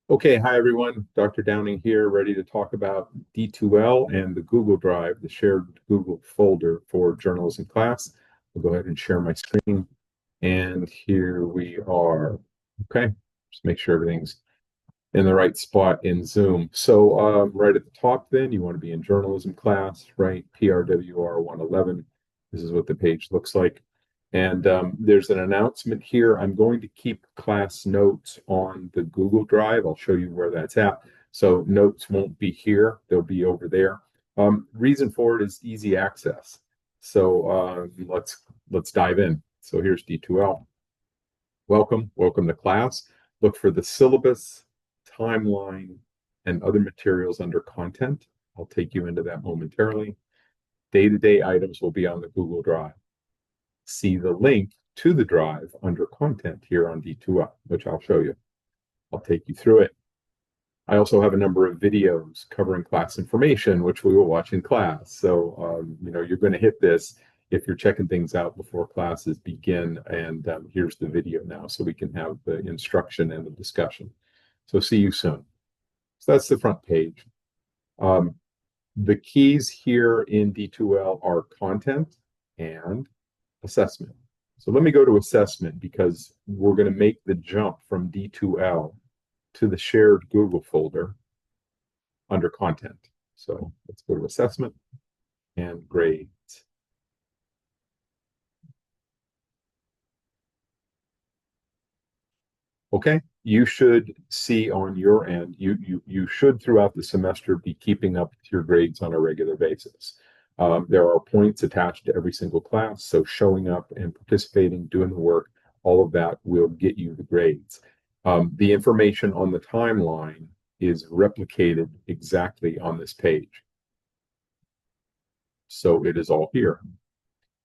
Okay, hi everyone. Dr. Downing here, ready to talk about D2L and the Google Drive, the shared Google folder for journalism class. I'll go ahead and share my screen. And here we are. Okay, just make sure everything's in the right spot in Zoom. So right at the top then, you want to be in journalism class, right? PRWR 111. This is what the page looks like. And there's an announcement here. I'm going to keep class notes on the Google Drive. I'll show you where that's at. So notes won't be here. They'll be over there. Reason for it is easy access. So let's dive in. So here's D2L. Welcome to class. Look for the syllabus, timeline, and other materials under content. I'll take you into that momentarily. Day-to-day items will be on the Google Drive. See the link to the drive under content here on D2L, which I'll show you. I'll take you through it. I also have a number of videos covering class information, which we will watch in class. So, you're going to hit this if you're checking things out before classes begin. And here's the video now, so we can have the instruction and the discussion. So see you soon. So that's the front page. The keys here in D2L are content and assessment. So let me go to assessment because we're going to make the jump from D2L to the shared Google folder under content. So let's go to assessment and grades. Okay, you should see on your end, you should throughout the semester be keeping up with your grades on a regular basis. There are points attached to every single class, so showing up and participating, doing the work, all of that will get you the grades. The information on the timeline is replicated exactly on this page. So it is all here.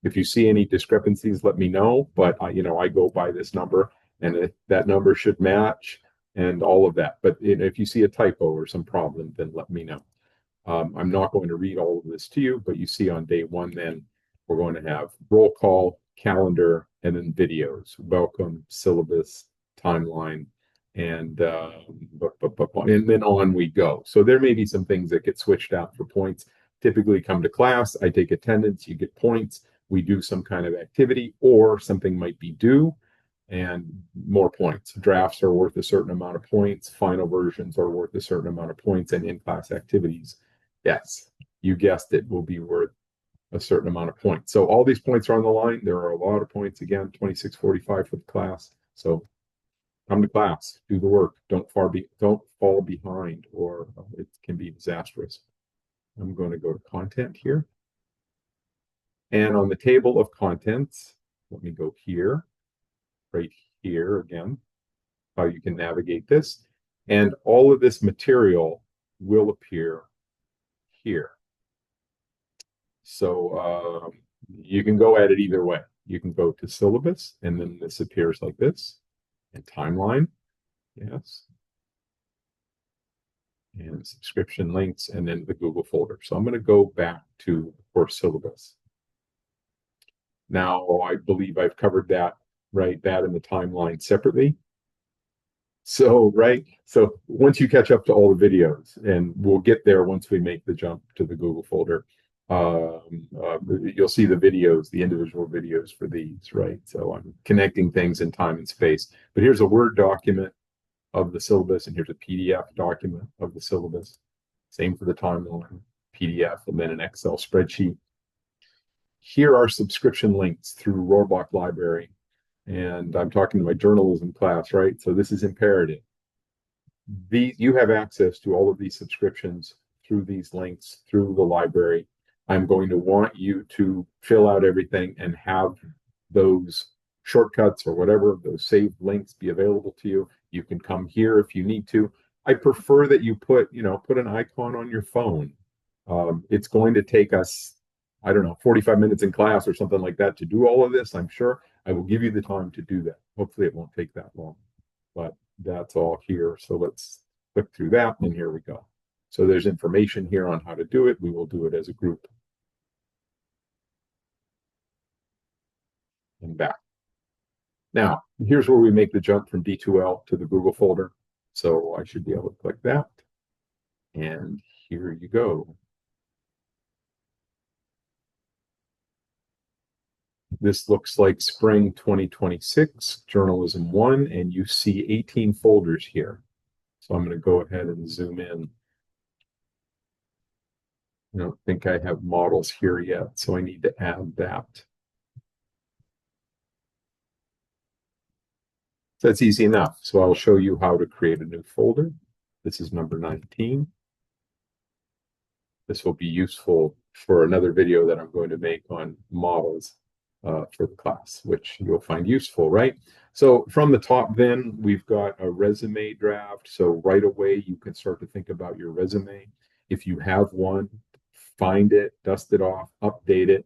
If you see any discrepancies, let me know, but I go by this number and that number should match and all of that. But if you see a typo or some problem, then let me know. I'm not going to read all of this to you, but you see on day one, then we're going to have roll call, calendar, and then videos, welcome, syllabus, timeline, and then on we go. So there may be some things that get switched out for points. Typically come to class, I take attendance, you get points, we do some kind of activity, or something might be due and more points. Drafts are worth a certain amount of points, final versions are worth a certain amount of points, and in-class activities, yes, you guessed it, will be worth a certain amount of points. So all these points are on the line. There are a lot of points, again, 2645 for the class. So come to class, do the work, don't fall behind, or it can be disastrous. I'm going to go to content here. And on the table of contents, let me go here, right here again, how you can navigate this. And all of this material will appear here. So you can go at it either way. You can go to syllabus, and then this appears like this, and timeline, yes, and subscription links, and then the Google folder. So I'm going to go back to course syllabus. Now, I believe I've covered that, right? That and the timeline separately. So, right. So once you catch up to all the videos, and we'll get there once we make the jump to the Google folder, you'll see the videos, the individual videos for these, right? So I'm connecting things in time and space. But here's a Word document of the syllabus, and here's a PDF document of the syllabus. Same for the timeline, PDF, and then an Excel spreadsheet. Here are subscription links through Rohrbach Library. And I'm talking to my journalism class, right? So this is imperative. You have access to all of these subscriptions through these links, through the library. I'm going to want you to fill out everything and have those shortcuts or whatever, those saved links be available to you. You can come here if you need to. I prefer that you put an icon on your phone. It's going to take us, I don't know, 45 minutes in class or something like that to do all of this, I'm sure. I will give you the time to do that. Hopefully it won't take that long, but that's all here. So let's click through that, and here we go. So there's information here on how to do it. We will do it as a group. And back. Now, here's where we make the jump from D2L to the Google folder. So I should be able to click that. And here you go. This looks like spring 2026, Journalism 1, and you see 18 folders here. So I'm going to go ahead and zoom in. I don't think I have models here yet, so I need to add that. So that's easy enough. So I'll show you how to create a new folder. This is number 19. This will be useful for another video that I'm going to make on models for the class, which you'll find useful, right? So from the top, then we've got a resume draft. So right away, you can start to think about your resume. If you have one, find it, dust it off, update it,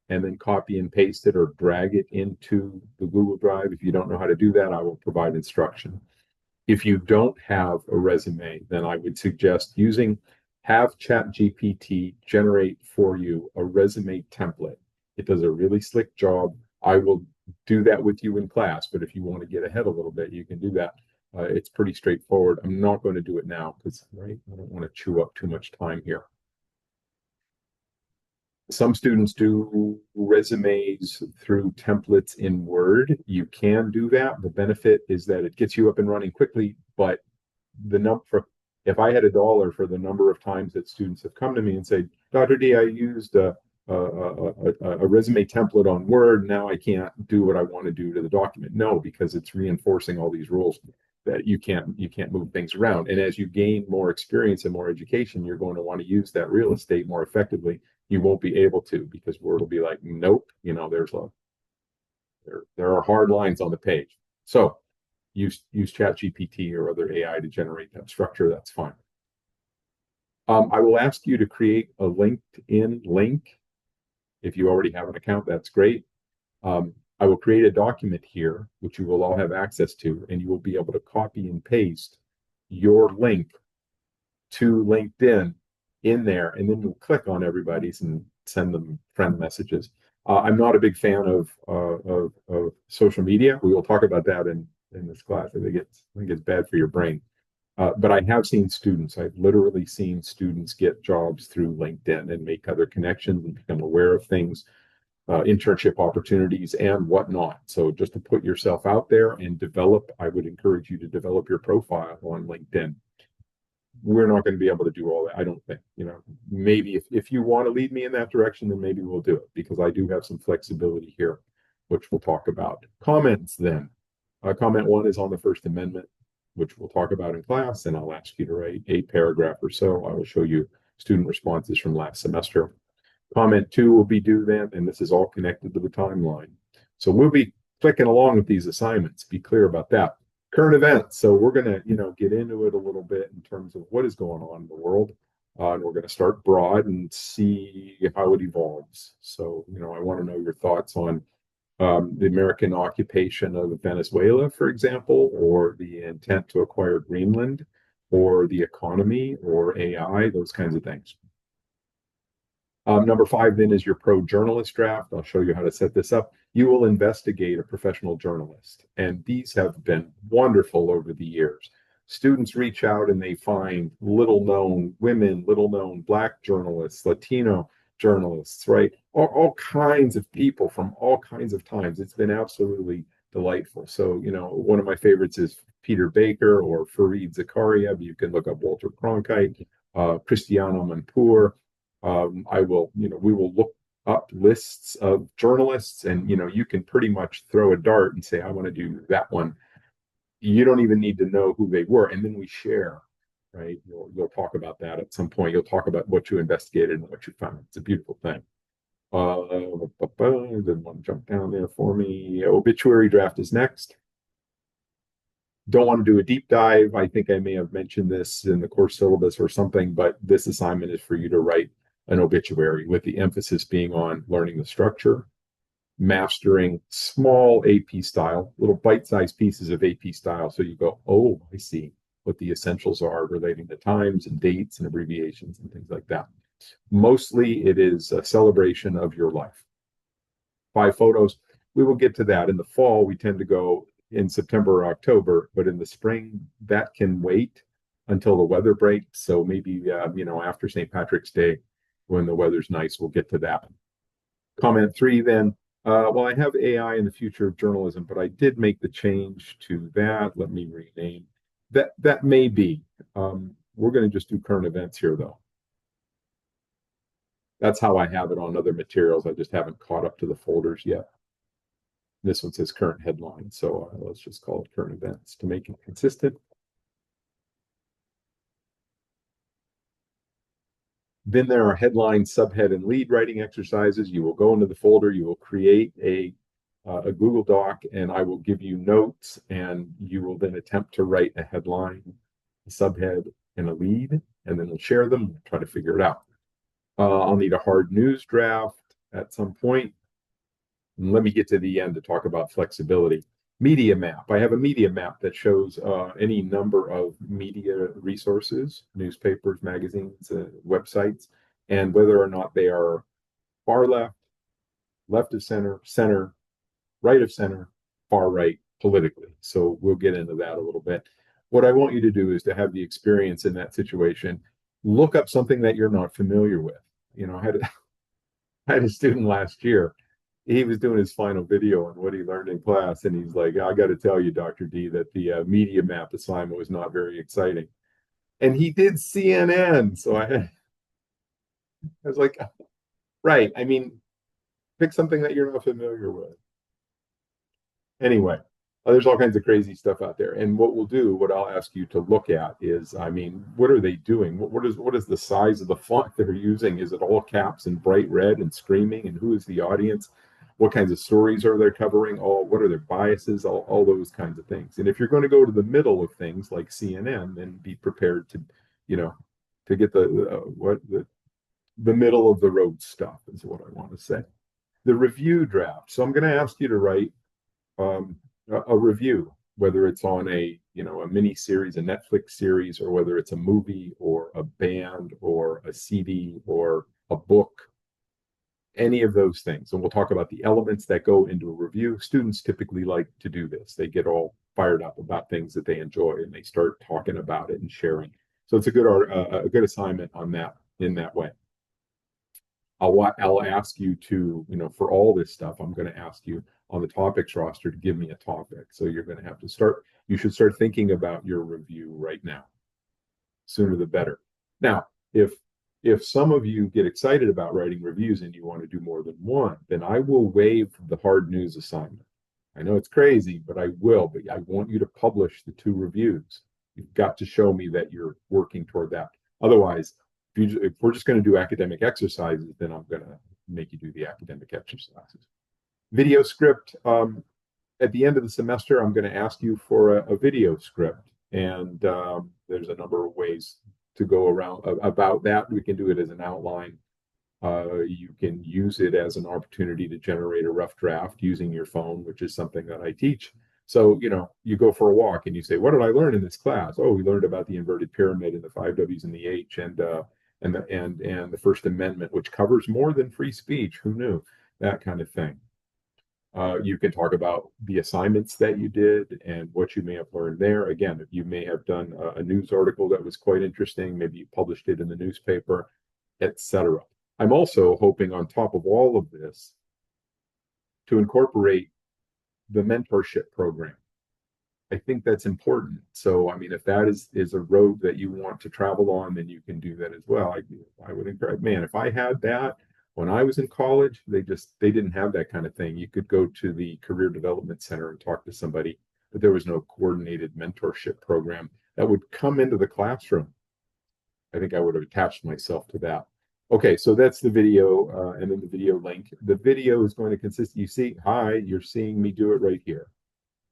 and then copy and paste it or drag it into the Google Drive. If you don't know how to do that, I will provide instruction. If you don't have a resume, then I would suggest have ChatGPT generate for you a resume template. It does a really slick job. I will do that with you in class, but if you want to get ahead a little bit, you can do that. It's pretty straightforward. I'm not going to do it now because I don't want to chew up too much time here. Some students do resumes through templates in Word. You can do that. The benefit is that it gets you up and running quickly, but if I had $1 for the number of times that students have come to me and say, Dr. D, I used a resume template on Word. Now I can't do what I want to do to the document. No, because it's reinforcing all these rules that you can't move things around. And as you gain more experience and more education, you're going to want to use that real estate more effectively. You won't be able to because Word will be like, nope, there are hard lines on the page. So use ChatGPT or other AI to generate that structure. That's fine. I will ask you to create a LinkedIn link. If you already have an account, that's great. I will create a document here, which you will all have access to, and you will be able to copy and paste your link to LinkedIn in there, and then you'll click on everybody's and send them friend messages. I'm not a big fan of social media. We will talk about that in this class. I think it's bad for your brain. But I have seen students, I've literally seen students get jobs through LinkedIn and make other connections and become aware of things, internship opportunities and whatnot. So just to put yourself out there and I would encourage you to develop your profile on LinkedIn. We're not going to be able to do all that, I don't think. Maybe if you want to lead me in that direction, then maybe we'll do it because I do have some flexibility here, which we'll talk about. Comments then. Comment 1 is on the First Amendment, which we'll talk about in class, and I'll ask you to write a paragraph or so. I will show you student responses from last semester. Comment 2 will be due then, and this is all connected to the timeline. So we'll be clicking along with these assignments. Be clear about that. Current events. So we're going to, get into it a little bit in terms of what is going on in the world. And we're going to start broad and see how it evolves. So, I want to know your thoughts on the American occupation of Venezuela, for example, or the intent to acquire Greenland, or the economy, or AI, those kinds of things. Number 5 then is your pro journalist draft. I'll show you how to set this up. You will investigate a professional journalist, and these have been wonderful over the years. Students reach out and they find little known women, little known Black journalists, Latino journalists, right? All kinds of people from all kinds of times. It's been absolutely delightful. So, one of my favorites is Peter Baker or Fareed Zakaria. You can look up Walter Cronkite, Cristiano Manpour. We will look up lists of journalists, and you can pretty much throw a dart and say, I want to do that one. You don't even need to know who they were, and then we share, right? You'll talk about that at some point. You'll talk about what you investigated and what you found. It's a beautiful thing. Didn't want to jump down there for me. Obituary draft is next. Don't want to do a deep dive. I think I may have mentioned this in the course syllabus or something, but this assignment is for you to write an obituary with the emphasis being on learning the structure, mastering small AP style, little bite-sized pieces of AP style. So you go, oh, I see what the essentials are relating to times and dates and abbreviations and things like that. Mostly it is a celebration of your life. 5 photos. We will get to that. In the fall, we tend to go in September or October, but in the spring, that can wait until the weather breaks. So maybe, after St. Patrick's Day, when the weather's nice, we'll get to that. Comment three then. Well, I have AI in the future of journalism, but I did make the change to that. Let me rename that. That may be. We're going to just do current events here, though. That's how I have it on other materials. I just haven't caught up to the folders yet. This one says current headline, so let's just call it current events to make it consistent. Then there are headline, subhead, and lead writing exercises. You will go into the folder, you will create a Google Doc, and I will give you notes, and you will then attempt to write a headline, a subhead, and a lead, and then we'll share them and try to figure it out. I'll need a hard news draft at some point. And let me get to the end to talk about flexibility. Media map. I have a media map that shows any number of media resources, newspapers, magazines, websites, and whether or not they are far left, left of center, center, right of center, far right politically. So we'll get into that a little bit. What I want you to do is to have the experience in that situation. Look up something that you're not familiar with. I had a student last year. He was doing his final video on what he learned in class, and he's like, I got to tell you, Dr. D, that the media map assignment was not very exciting. And he did CNN. So I was like, right. I mean, pick something that you're not familiar with. Anyway, there's all kinds of crazy stuff out there. And what I'll ask you to look at is, what are they doing? What is the size of the font they're using? Is it all caps and bright red and screaming? And who is the audience? What kinds of stories are they covering? What are their biases? All those kinds of things. And if you're going to go to the middle of things like CNN, then be prepared to, to get the middle of the road stuff is what I want to say. The review draft. So I'm going to ask you to write a review, whether it's on a mini series, a Netflix series, or whether it's a movie or a band or a CD or a book, any of those things. And we'll talk about the elements that go into a review. Students typically like to do this. They get all fired up about things that they enjoy and they start talking about it and sharing. So it's a good assignment on that in that way. I'll ask you to, for all this stuff, I'm going to ask you on the topics roster to give me a topic. So you're going to have to you should start thinking about your review right now. Sooner the better. Now, if some of you get excited about writing reviews and you want to do more than one, then I will waive the hard news assignment. I know it's crazy, but I will. But I want you to publish the 2 reviews. You've got to show me that you're working toward that. Otherwise, if we're just going to do academic exercises, then I'm going to make you do the academic exercises. Video script. At the end of the semester, I'm going to ask you for a video script. And there's a number of ways to go around about that. We can do it as an outline. You can use it as an opportunity to generate a rough draft using your phone, which is something that I teach. So, you go for a walk and you say, what did I learn in this class? Oh, we learned about the inverted pyramid and the 5 W's and the H and the First Amendment, which covers more than free speech. Who knew? That kind of thing. You can talk about the assignments that you did and what you may have learned there. Again, if you may have done a news article that was quite interesting, maybe you published it in the newspaper, etc. I'm also hoping on top of all of this to incorporate the mentorship program. I think that's important. So, if that is a road that you want to travel on, then you can do that as well. I would encourage, man, if I had that when I was in college, they didn't have that kind of thing. You could go to the Career Development Center and talk to somebody, but there was no coordinated mentorship program that would come into the classroom. I think I would have attached myself to that. Okay, so that's the video and then the video link. The video is going to consist, you're seeing me do it right here.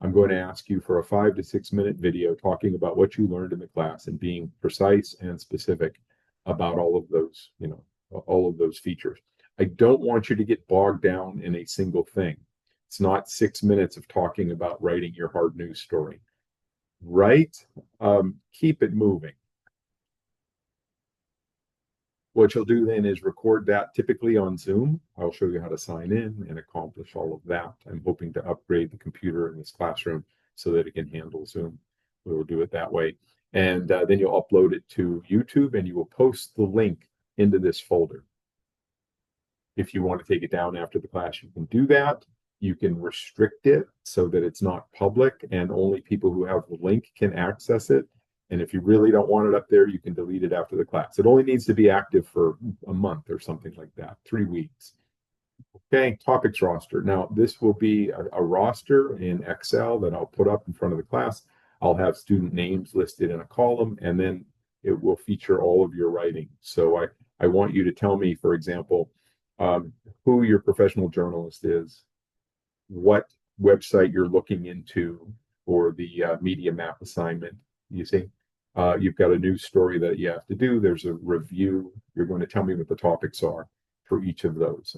I'm going to ask you for a 5 to 6 minute video talking about what you learned in the class and being precise and specific about all of those features. I don't want you to get bogged down in a single thing. It's not 6 minutes of talking about writing your hard news story. Right? Keep it moving. What you'll do then is record that typically on Zoom. I'll show you how to sign in and accomplish all of that. I'm hoping to upgrade the computer in this classroom so that it can handle Zoom. We'll do it that way. And then you'll upload it to YouTube and you will post the link into this folder. If you want to take it down after the class, you can do that. You can restrict it so that it's not public and only people who have the link can access it. And if you really don't want it up there, you can delete it after the class. It only needs to be active for a month or something like that, 3 weeks. Okay, topics roster. Now, this will be a roster in Excel that I'll put up in front of the class. I'll have student names listed in a column, and then it will feature all of your writing. So I want you to tell me, for example, who your professional journalist is, what website you're looking into for the media map assignment. You see, you've got a news story that you have to do. There's a review. You're going to tell me what the topics are for each of those.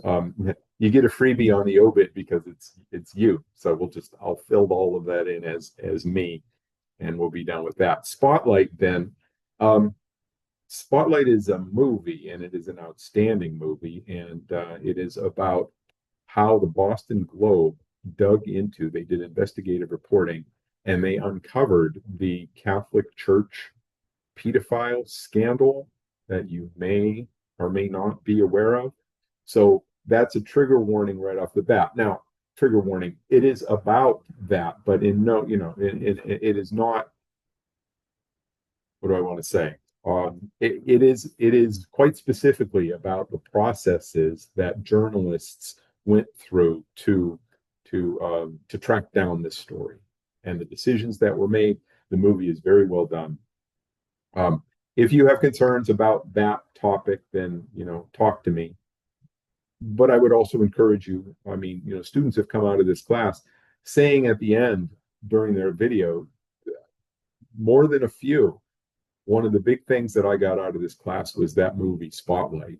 You get a freebie on the obit because it's you. So I'll fill all of that in as me, and we'll be done with that. Spotlight then. Spotlight is a movie, and it is an outstanding movie, and it is about how the Boston Globe they did investigative reporting, and they uncovered the Catholic Church pedophile scandal that you may or may not be aware of. So that's a trigger warning right off the bat. Now, trigger warning, it is about that, but it is not, what do I want to say? It is quite specifically about the processes that journalists went through to track down this story and the decisions that were made. The movie is very well done. If you have concerns about that topic, then talk to me. But I would also encourage you. I mean, students have come out of this class saying at the end during their video, more than a few, one of the big things that I got out of this class was that movie Spotlight,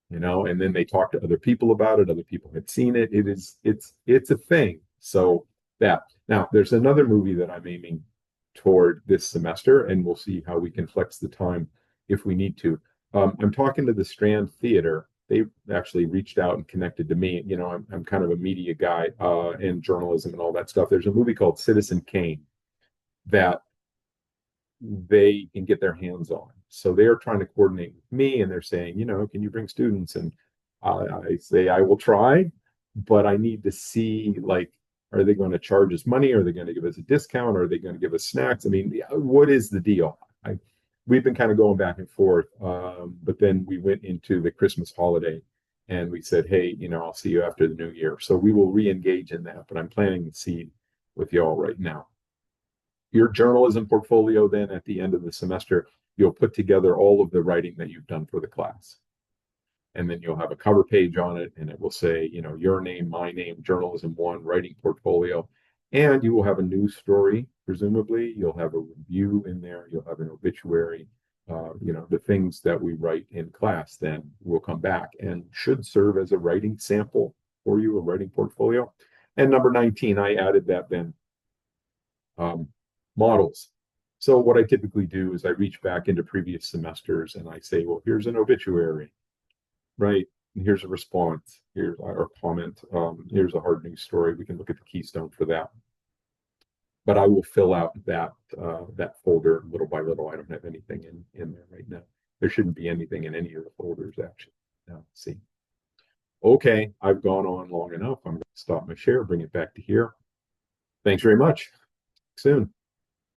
and then they talked to other people about it. Other people had seen it. It's a thing. So now there's another movie that I'm aiming toward this semester, and we'll see how we can flex the time if we need to. I'm talking to the Strand Theater. They actually reached out and connected to me. I'm kind of a media guy and journalism and all that stuff. There's a movie called Citizen Kane that they can get their hands on. So they're trying to coordinate with me, and they're saying, can you bring students? And I say, I will try, but I need to see, are they going to charge us money? Are they going to give us a discount? Are they going to give us snacks? I mean, what is the deal? We've been kind of going back and forth, but then we went into the Christmas holiday and we said, hey, I'll see you after the new year. So we will re-engage in that, but I'm planting the seed with y'all right now. Your journalism portfolio, then at the end of the semester, you'll put together all of the writing that you've done for the class. And then you'll have a cover page on it, and it will say, your name, my name, journalism one, writing portfolio. And you will have a news story, presumably. You'll have a review in there. You'll have an obituary. The things that we write in class then will come back and should serve as a writing sample for you, a writing portfolio. And number 19, I added that then. Models. So what I typically do is I reach back into previous semesters and I say, well, here's an obituary, right? And here's a response. Here's our comment. Here's a hard news story. We can look at the keystone for that. But I will fill out that folder little by little. I don't have anything in there right now. There shouldn't be anything in any of the folders actually. Now, see. Okay, I've gone on long enough. I'm going to stop my share, bring it back to here. Thanks very much. Soon.